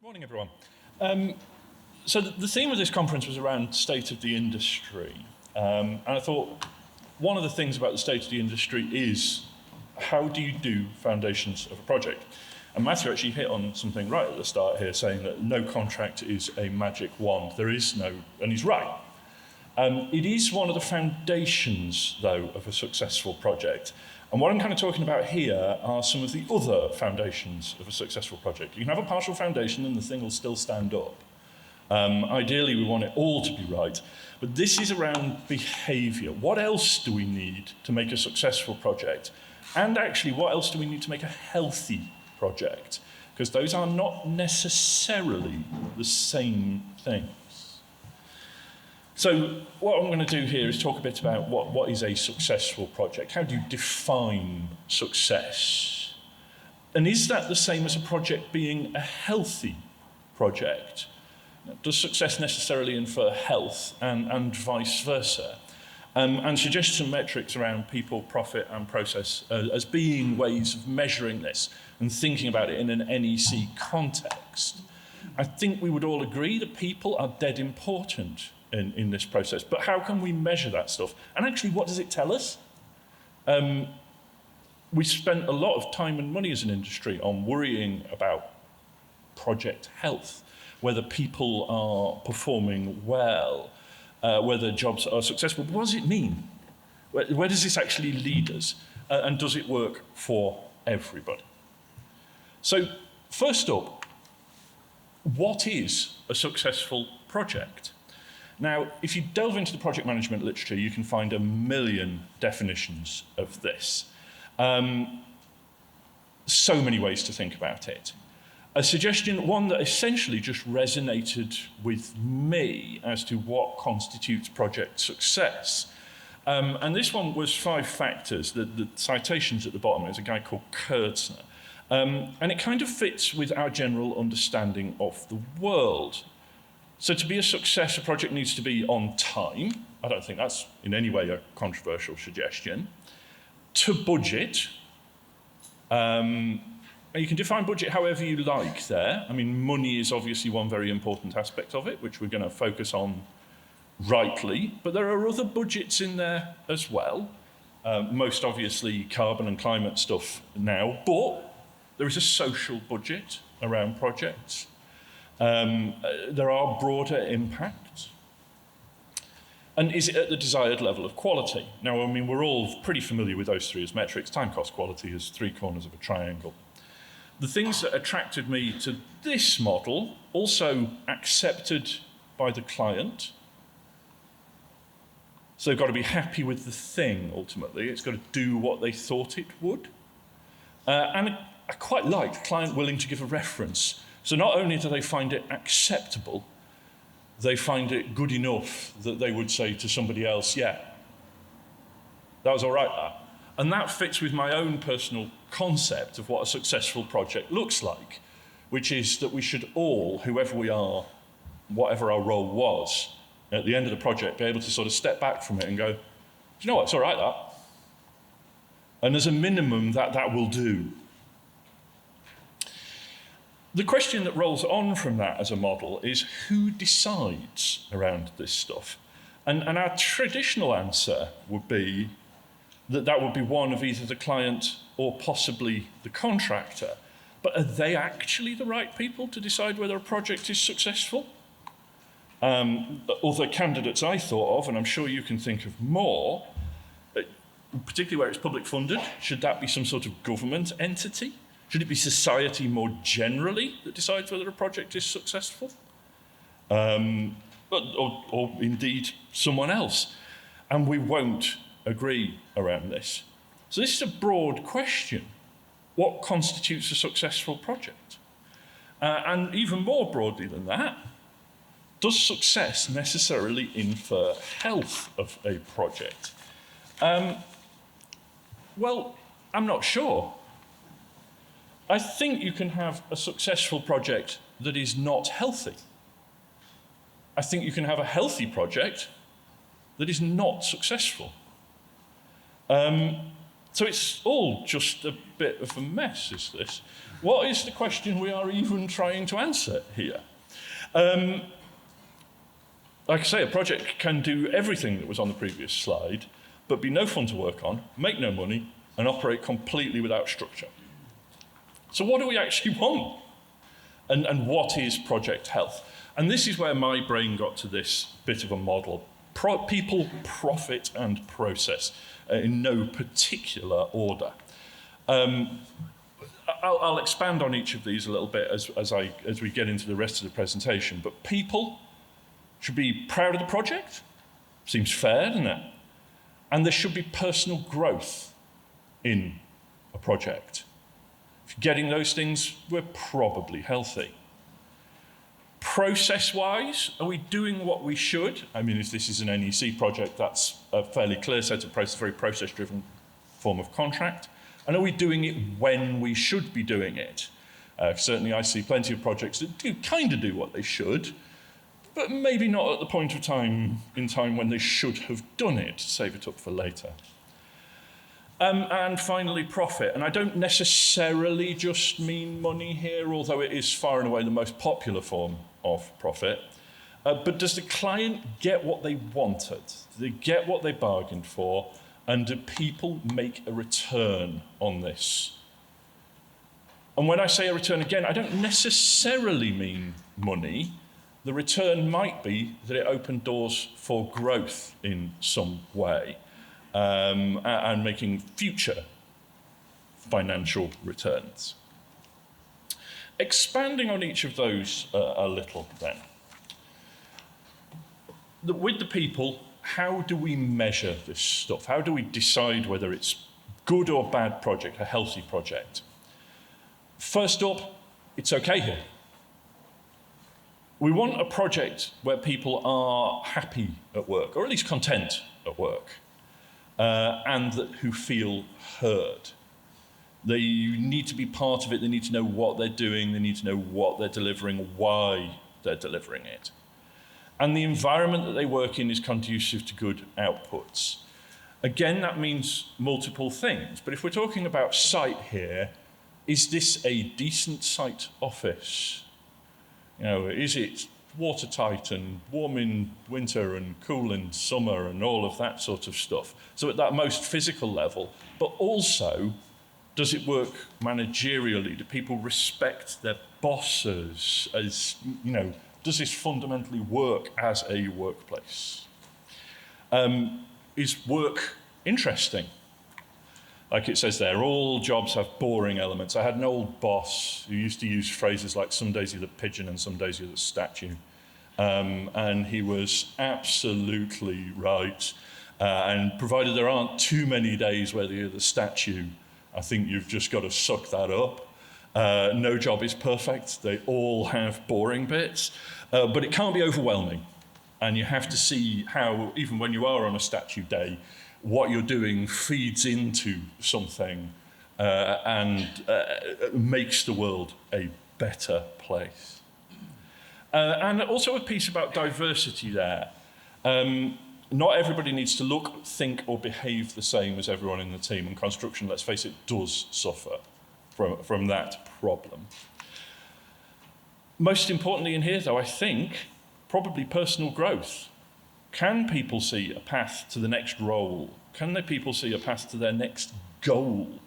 Morning, everyone. So the theme of this conference was around state of the industry. And I thought one of the things about the state of the industry is how do you do foundations of a project? And Matthew actually hit on something right at the start here, saying that no contract is a magic wand. There is no, and he's right. It is one of the foundations, though, of a successful project. And what I'm kind of talking about here are some of the other foundations of a successful project. You can have a partial foundation and the thing will still stand up. Ideally, we want it all to be right. But this is around behaviour. What else do we need to make a successful project? And actually, what else do we need to make a healthy project? Because those are not necessarily the same things. So what I'm going to do here is talk a bit about what is a successful project. How do you define success? And is that the same as a project being a healthy project? Does success necessarily infer health and vice versa? And suggest some metrics around people, profit and process as being ways of measuring this and thinking about it in an NEC context. I think we would all agree that people are dead important in this process. But how can we measure that stuff? And actually, what does it tell us? We spent a lot of time and money as an industry on worrying about project health, whether people are performing well, whether jobs are successful. But what does it mean? Where does this actually lead us? And does it work for everybody? So first up, what is a successful project? Now, if you delve into the project management literature, you can find a million definitions of this. So many ways to think about it. A suggestion, one that essentially just resonated with me as to what constitutes project success. And this one was 5 factors. The citations at the bottom is a guy called Kurtzner. And it kind of fits with our general understanding of the world. So to be a success, a project needs to be on time. I don't think that's in any way a controversial suggestion. To budget. You can define budget however you like there. I mean, money is obviously one very important aspect of it, which we're going to focus on rightly. But there are other budgets in there as well. Most obviously carbon and climate stuff now. But there is a social budget around projects. There are broader impacts. And is it at the desired level of quality? Now, I mean, we're all pretty familiar with those 3 as metrics. Time, cost, quality is 3 corners of a triangle. The things that attracted me to this model, also accepted by the client. So they've got to be happy with the thing, ultimately. It's got to do what they thought it would. And I quite like the client willing to give a reference. So not only do they find it acceptable, they find it good enough that they would say to somebody else, yeah, that was all right, that. And that fits with my own personal concept of what a successful project looks like, which is that we should all, whoever we are, whatever our role was, at the end of the project, be able to sort of step back from it and go, do you know what, it's all right, that. And as a minimum, that will do. The question that rolls on from that as a model is who decides around this stuff? And our traditional answer would be that would be one of either the client or possibly the contractor. But are they actually the right people to decide whether a project is successful? Other candidates I thought of, and I'm sure you can think of more, particularly where it's public funded, should that be some sort of government entity? Should it be society more generally that decides whether a project is successful? Or indeed someone else? And we won't agree around this. So this is a broad question. What constitutes a successful project? And even more broadly than that, does success necessarily infer health of a project? Well, I'm not sure. I think you can have a successful project that is not healthy. I think you can have a healthy project that is not successful. So it's all just a bit of a mess, is this? What is the question we are even trying to answer here? Like I say, a project can do everything that was on the previous slide, but be no fun to work on, make no money, and operate completely without structure. So what do we actually want? And what is project health? And this is where my brain got to this bit of a model. People, profit, and process in no particular order. I'll expand on each of these a little bit as we get into the rest of the presentation. But people should be proud of the project. Seems fair, doesn't it? And there should be personal growth in a project. If you're getting those things, we're probably healthy. Process-wise, are we doing what we should? I mean, if this is an NEC project, that's a fairly clear set of process, very process-driven form of contract. And are we doing it when we should be doing it? Certainly, I see plenty of projects that do kind of do what they should, but maybe not at the point of time when they should have done it, to save it up for later. And finally, profit. And I don't necessarily just mean money here, although it is far and away the most popular form of profit. But does the client get what they wanted? Do they get what they bargained for? And do people make a return on this? And when I say a return, again, I don't necessarily mean money. The return might be that it opened doors for growth in some way. And making future financial returns. Expanding on each of those a little then. With the people, how do we measure this stuff? How do we decide whether it's good or bad project, a healthy project? First up, it's okay here. We want a project where people are happy at work, or at least content at work. And who feel heard. They need to be part of it, they need to know what they're doing, they need to know what they're delivering, why they're delivering it. And the environment that they work in is conducive to good outputs. Again, that means multiple things, but if we're talking about site here, is this a decent site office? You know, is it watertight and warm in winter and cool in summer and all of that sort of stuff? So at that most physical level, but also, does it work managerially? Do people respect their bosses? As, you know, does this fundamentally work as a workplace? Is work interesting? Like it says there, all jobs have boring elements. I had an old boss who used to use phrases like, some days you're the pigeon and some days you're the statue. And he was absolutely right. And provided there aren't too many days where you're the statue, I think you've just got to suck that up. No job is perfect. They all have boring bits. But it can't be overwhelming. And you have to see how, even when you are on a statue day, what you're doing feeds into something and makes the world a better place. And also a piece about diversity there. Not everybody needs to look, think, or behave the same as everyone in the team, and construction, let's face it, does suffer from that problem. Most importantly in here, though, I think, probably personal growth. Can people see a path to the next role? Can people see a path to their next goal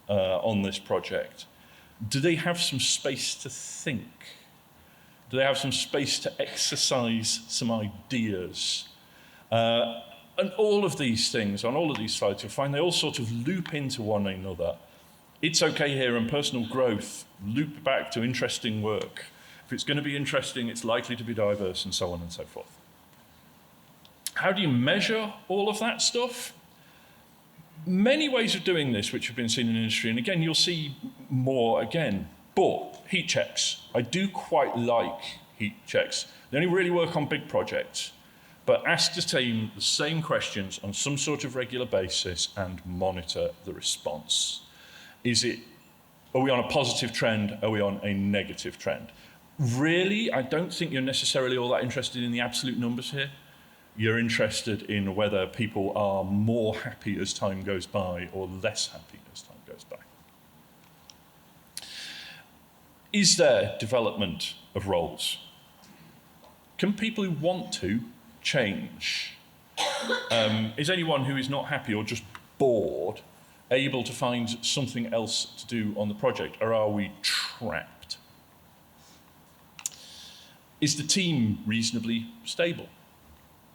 on this project? Do they have some space to think? Do they have some space to exercise some ideas? And all of these things, on all of these slides, you'll find they all sort of loop into one another. It's okay here, and personal growth loop back to interesting work. If it's going to be interesting, it's likely to be diverse, and so on and so forth. How do you measure all of that stuff? Many ways of doing this which have been seen in industry, and again, you'll see more again. But heat checks. I do quite like heat checks. They only really work on big projects. But ask the team the same questions on some sort of regular basis and monitor the response. Are we on a positive trend? Are we on a negative trend? Really, I don't think you're necessarily all that interested in the absolute numbers here. You're interested in whether people are more happy as time goes by or less happy as time goes by. Is there development of roles? Can people who want to change? Is anyone who is not happy or just bored able to find something else to do on the project, or are we trapped? Is the team reasonably stable?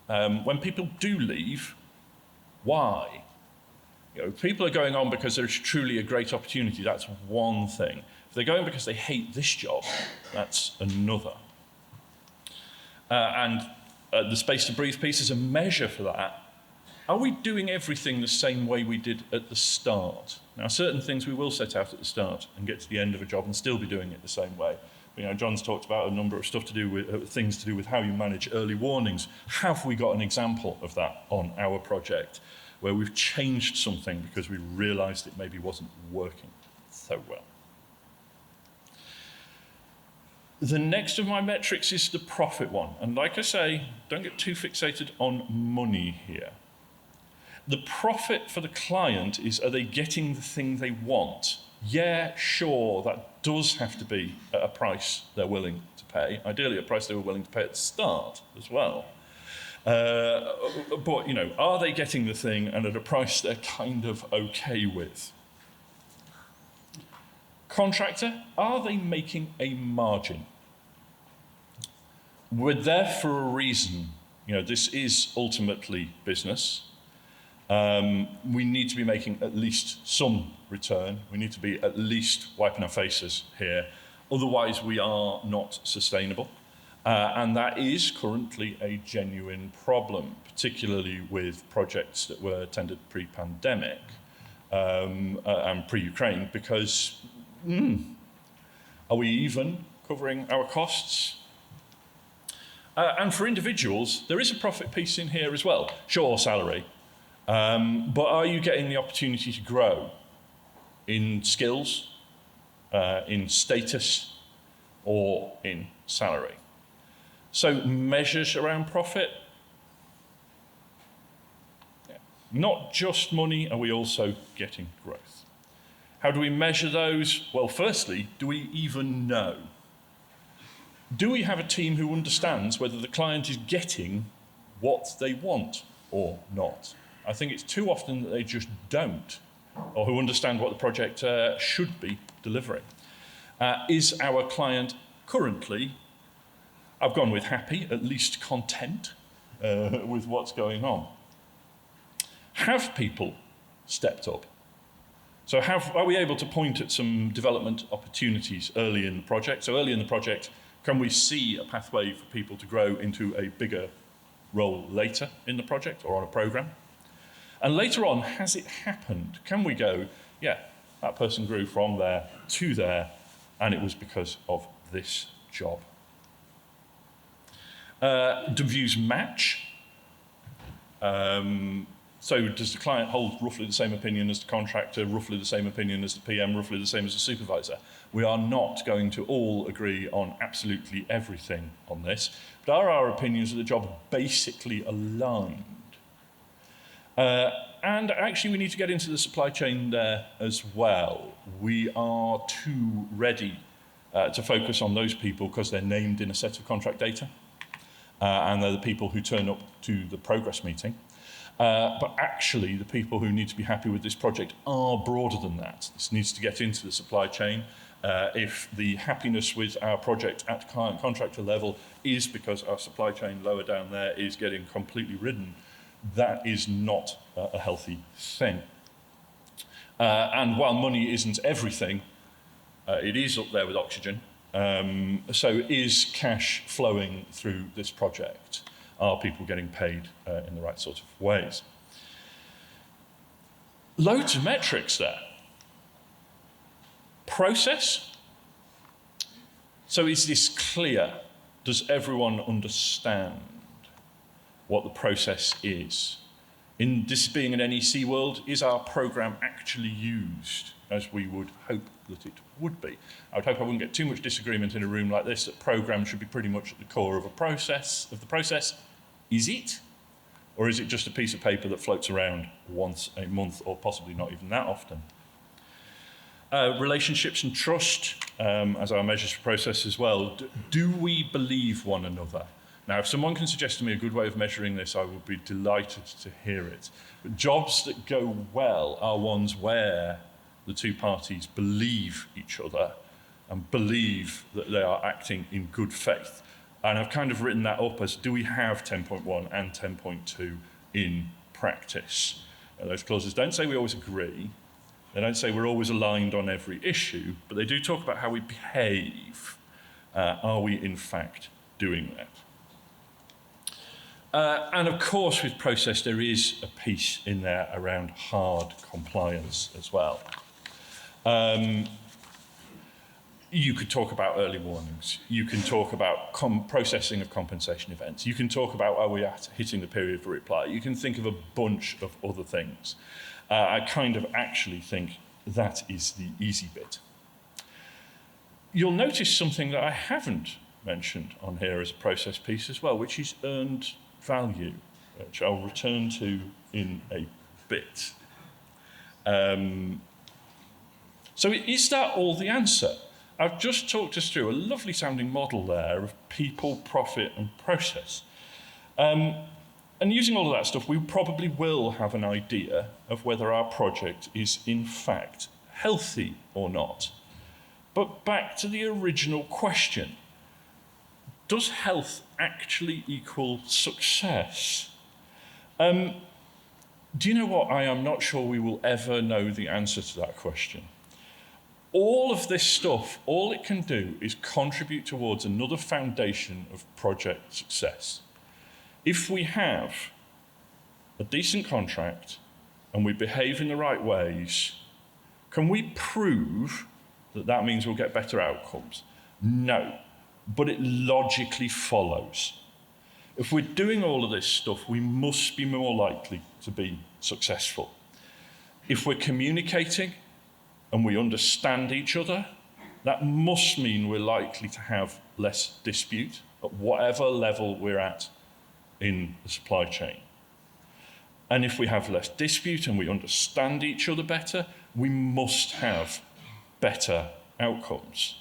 When people do leave, why? If people are going on because there's truly a great opportunity, that's one thing. If they're going because they hate this job, that's another. And the space to breathe piece is a measure for that. Are we doing everything the same way we did at the start? Now, certain things we will set out at the start and get to the end of a job and still be doing it the same way. John's talked about a number of things to do with how you manage early warnings. Have we got an example of that on our project where we've changed something because we realised it maybe wasn't working so well? The next of my metrics is the profit one. And like I say, don't get too fixated on money here. The profit for the client is, are they getting the thing they want? Yeah, sure, that does have to be at a price they're willing to pay. Ideally, a price they were willing to pay at the start as well. But, are they getting the thing and at a price they're kind of okay with? Contractor, are they making a margin? We're there for a reason. This is ultimately business. We need to be making at least some return. We need to be at least wiping our faces here. Otherwise, we are not sustainable. And that is currently a genuine problem, particularly with projects that were tendered pre-pandemic and pre-Ukraine, because are we even covering our costs? And for individuals, there is a profit piece in here as well. Sure, salary. But are you getting the opportunity to grow in skills, in status, or in salary? So measures around profit. Not just money, are we also getting growth? How do we measure those? Well, firstly, do we even know? Do we have a team who understands whether the client is getting what they want or not? I think it's too often that they just don't, or who understand what the project should be delivering. Is our client currently, I've gone with happy, at least content with what's going on? Have people stepped up? So are we able to point at some development opportunities early in the project? So early in the project, can we see a pathway for people to grow into a bigger role later in the project or on a program? And later on, has it happened? Can we go, yeah, that person grew from there to there, and it was because of this job? Do views match? So does the client hold roughly the same opinion as the contractor, roughly the same opinion as the PM, roughly the same as the supervisor? We are not going to all agree on absolutely everything on this, but are our opinions of the job basically aligned? And actually we need to get into the supply chain there as well. We are too ready to focus on those people because they're named in a set of contract data, and they're the people who turn up to the progress meeting. But actually, the people who need to be happy with this project are broader than that. This needs to get into the supply chain. If the happiness with our project at client contractor level is because our supply chain lower down there is getting completely ridden, that is not a healthy thing. And while money isn't everything, it is up there with oxygen. So is cash flowing through this project? Are people getting paid in the right sort of ways? Loads of metrics there. Process. So is this clear? Does everyone understand what the process is? In this being an NEC world, is our program actually used as we would hope that it would be? I would hope I wouldn't get too much disagreement in a room like this that program should be pretty much at the core of the process. Is it? Or is it just a piece of paper that floats around once a month, or possibly not even that often? Relationships and trust, as our measures for process as well. Do we believe one another? Now, if someone can suggest to me a good way of measuring this, I would be delighted to hear it. But jobs that go well are ones where the two parties believe each other and believe that they are acting in good faith. And I've kind of written that up as, do we have 10.1 and 10.2 in practice? And those clauses don't say we always agree. They don't say we're always aligned on every issue, but they do talk about how we behave. Are we, in fact, doing that? And of course, with process, there is a piece in there around hard compliance as well. You could talk about early warnings. You can talk about processing of compensation events. You can talk about, are we hitting the period for reply? You can think of a bunch of other things. I kind of actually think that is the easy bit. You'll notice something that I haven't mentioned on here as a process piece as well, which is earned value, which I'll return to in a bit. So is that all the answer? I've just talked us through a lovely sounding model there of people, profit, and process. And using all of that stuff, we probably will have an idea of whether our project is in fact healthy or not. But back to the original question, does health actually equal success? Do you know what? I am not sure we will ever know the answer to that question. All of this stuff, all it can do is contribute towards another foundation of project success. If we have a decent contract and we behave in the right ways, can we prove that that means we'll get better outcomes? No, but it logically follows. If we're doing all of this stuff, we must be more likely to be successful. If we're communicating and we understand each other, that must mean we're likely to have less dispute at whatever level we're at in the supply chain. And if we have less dispute and we understand each other better, we must have better outcomes.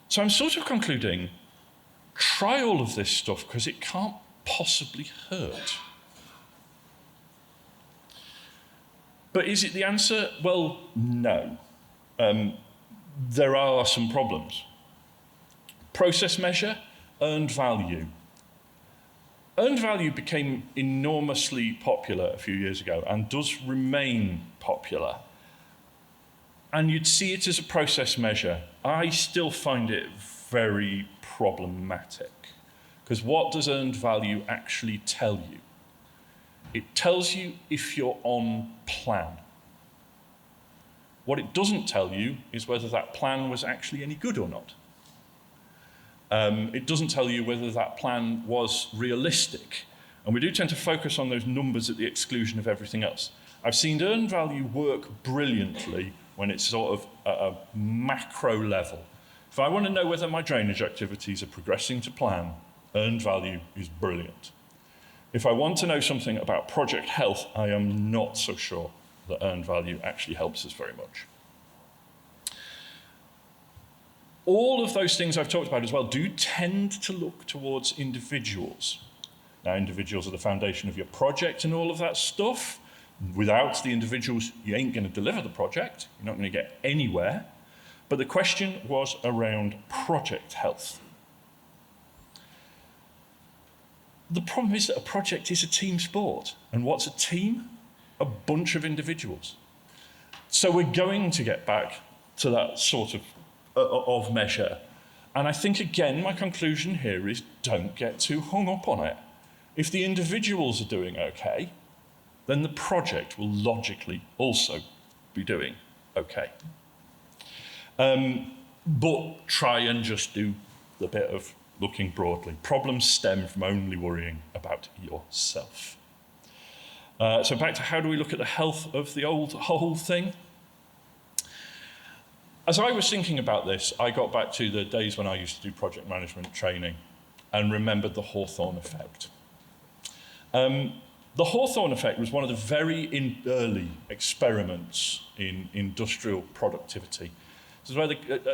So I'm sort of concluding, try all of this stuff because it can't possibly hurt. But is it the answer? Well, no. There are some problems. Process measure, earned value. Earned value became enormously popular a few years ago and does remain popular. And you'd see it as a process measure. I still find it very problematic. Because what does earned value actually tell you? It tells you if you're on plan. What it doesn't tell you is whether that plan was actually any good or not. It doesn't tell you whether that plan was realistic. And we do tend to focus on those numbers at the exclusion of everything else. I've seen earned value work brilliantly when it's sort of at a macro level. If I want to know whether my drainage activities are progressing to plan, earned value is brilliant. If I want to know something about project health, I am not so sure that earned value actually helps us very much. All of those things I've talked about as well do tend to look towards individuals. Now, individuals are the foundation of your project and all of that stuff. Without the individuals, you ain't going to deliver the project. You're not going to get anywhere. But the question was around project health. The problem is that a project is a team sport. And what's a team? A bunch of individuals. So we're going to get back to that sort of measure. And I think, again, my conclusion here is don't get too hung up on it. If the individuals are doing okay, then the project will logically also be doing okay. But try and just do the bit of looking broadly. Problems stem from only worrying about yourself. So back to how do we look at the health of the whole thing? As I was thinking about this, I got back to the days when I used to do project management training and remembered the Hawthorne effect. The Hawthorne effect was one of the very early experiments in industrial productivity. This is where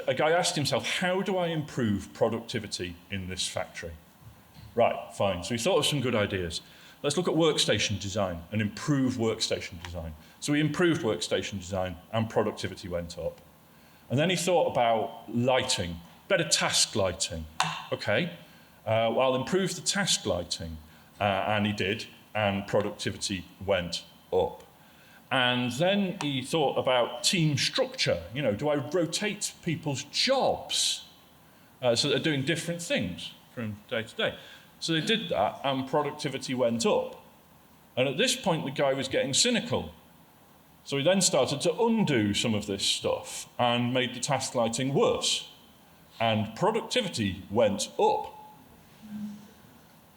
a guy asked himself, how do I improve productivity in this factory? Right, fine. So he thought of some good ideas. Let's look at workstation design and improve workstation design. So he improved workstation design and productivity went up. And then he thought about lighting, better task lighting. Okay, well, I'll improve the task lighting. And he did, and productivity went up. And then he thought about team structure. You know, do I rotate people's jobs so they're doing different things from day to day? So they did that, and productivity went up. And at this point, the guy was getting cynical. So he then started to undo some of this stuff and made the task lighting worse. And productivity went up.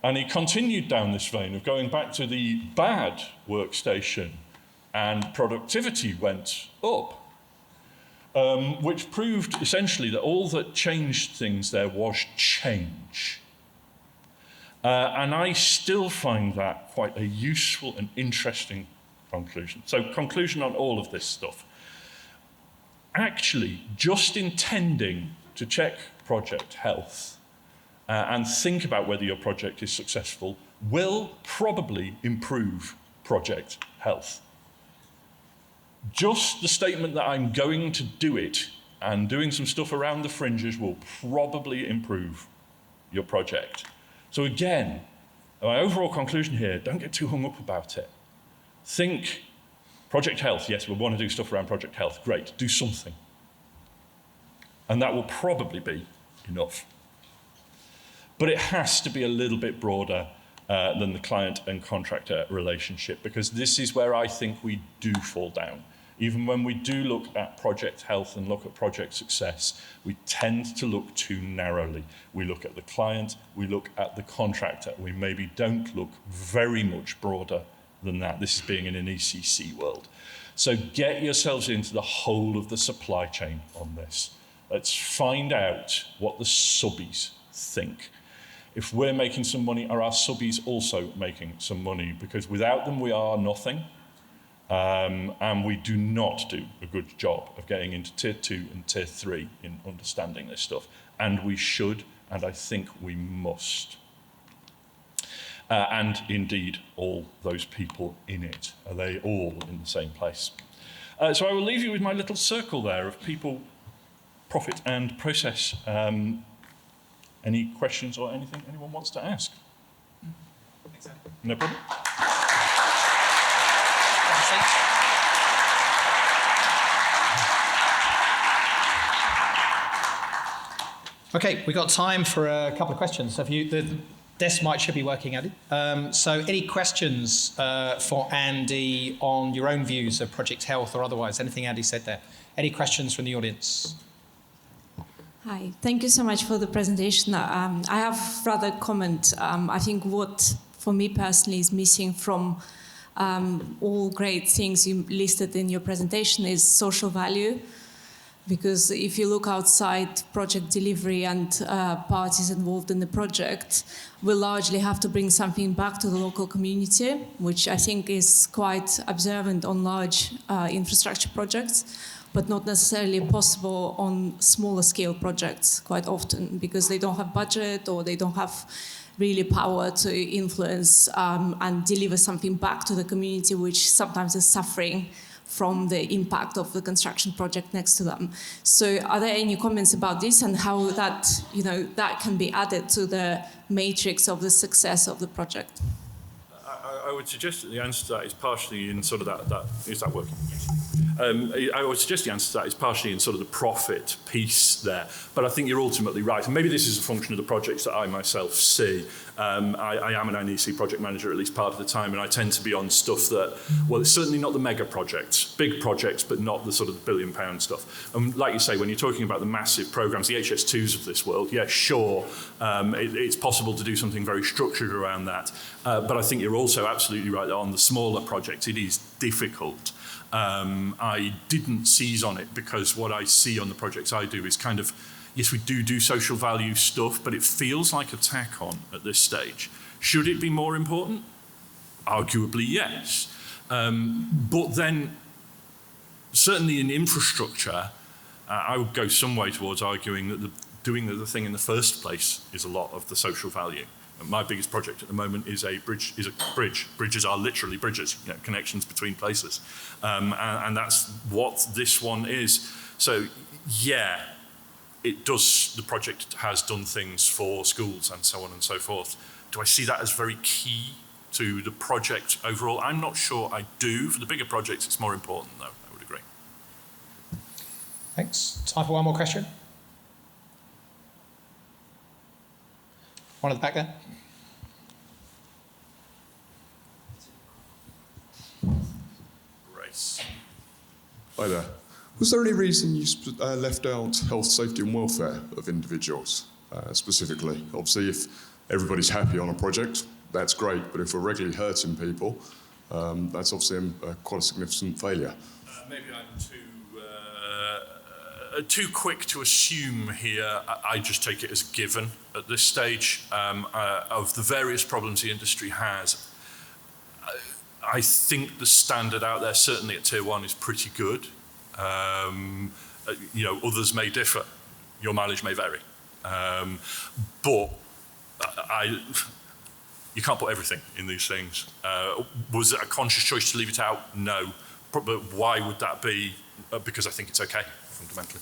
And he continued down this vein of going back to the bad workstation, and productivity went up, which proved essentially that all that changed things there was change. And I still find that quite a useful and interesting conclusion. So, conclusion on all of this stuff. Actually, just intending to check project health and think about whether your project is successful will probably improve project health. Just the statement that I'm going to do it and doing some stuff around the fringes will probably improve your project. So again, my overall conclusion here, don't get too hung up about it. Think project health. Yes, we want to do stuff around project health. Great, do something. And that will probably be enough. But it has to be a little bit broader than the client and contractor relationship, because this is where I think we do fall down. Even when we do look at project health and look at project success, we tend to look too narrowly. We look at the client, we look at the contractor. We maybe don't look very much broader than that. This is being in an ECC world. So get yourselves into the whole of the supply chain on this. Let's find out what the subbies think. If we're making some money, are our subbies also making some money? Because without them, we are nothing. And we do not do a good job of getting into Tier 2 and Tier 3 in understanding this stuff. And we should, and I think we must. And indeed, all those people in it. Are they all in the same place? So I will leave you with my little circle there of people, profit, and process. Any questions or anything anyone wants to ask? Exactly. No problem. Okay, we've got time for a couple of questions. So if you, the desk mic should be working, Andy. So any questions for Andy on your own views of project health or otherwise? Anything Andy said there? Any questions from the audience? Hi, thank you so much for the presentation. I have rather comment. I think what, for me personally, is missing from all great things you listed in your presentation is social value. Because if you look outside project delivery and parties involved in the project, we largely have to bring something back to the local community, which I think is quite observant on large infrastructure projects, but not necessarily possible on smaller scale projects quite often, because they don't have budget or they don't have really power to influence and deliver something back to the community, which sometimes is suffering from the impact of the construction project next to them. So are there any comments about this and how that, that can be added to the matrix of the success of the project? I would suggest that the answer to that is partially in sort of that is that working? I would suggest the answer to that is partially in sort of the profit piece there. But I think you're ultimately right. And maybe this is a function of the projects that I myself see. I am an NEC project manager at least part of the time, and I tend to be on stuff that, well, it's certainly not the mega projects, big projects, but not the sort of £1 billion stuff. And like you say, when you're talking about the massive programs, the HS2s of this world, yeah, sure, it's possible to do something very structured around that. But I think you're also absolutely right that on the smaller projects, it is difficult. I didn't seize on it because what I see on the projects I do is kind of, yes, we do social value stuff, but it feels like a tack on at this stage. Should it be more important? arguably, yes. But then, certainly in infrastructure, I would go some way towards arguing that doing the thing in the first place is a lot of the social value. And my biggest project at the moment is a bridge. Bridges are literally bridges, connections between places, and that's what this one is. So, yeah, it does. The project has done things for schools and so on and so forth. Do I see that as very key to the project overall? I'm not sure I do. For the bigger projects, it's more important, though. I would agree. Thanks. Time for one more question. One at the back there. Grace. Hi there. Was there any reason you left out health, safety and welfare of individuals specifically? Obviously, if everybody's happy on a project, that's great, but if we're regularly hurting people, that's obviously quite a significant failure. Maybe I'm too quick to assume here. I just take it as a given at this stage of the various problems the industry has. I think the standard out there, certainly at Tier 1, is pretty good. Others may differ. Your mileage may vary. But you can't put everything in these things. Was it a conscious choice to leave it out? No. But why would that be? Because I think it's okay, fundamentally.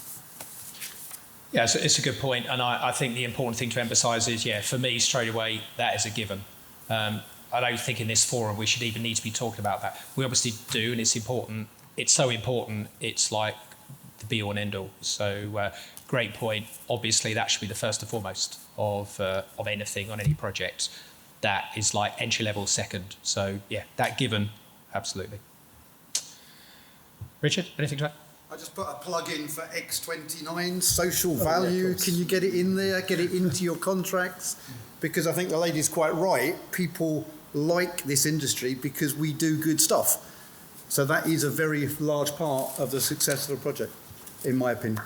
Yeah, so it's a good point, and I think the important thing to emphasise is, for me, straight away, that is a given. I don't think in this forum we should even need to be talking about that. We obviously do, and it's important. It's so important, it's like the be-all and end-all. So, great point. Obviously, that should be the first and foremost of anything on any project. That is like entry-level second. So, that given, absolutely. Richard, anything to add? I just put a plug in for X29, social value. Can you get it in there, get it into your contracts? Because I think the lady's quite right. People like this industry because we do good stuff. So that is a very large part of the success of the project, in my opinion.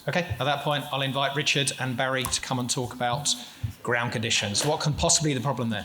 Okay, at that point, I'll invite Richard and Barry to come and talk about ground conditions. What can possibly be the problem there?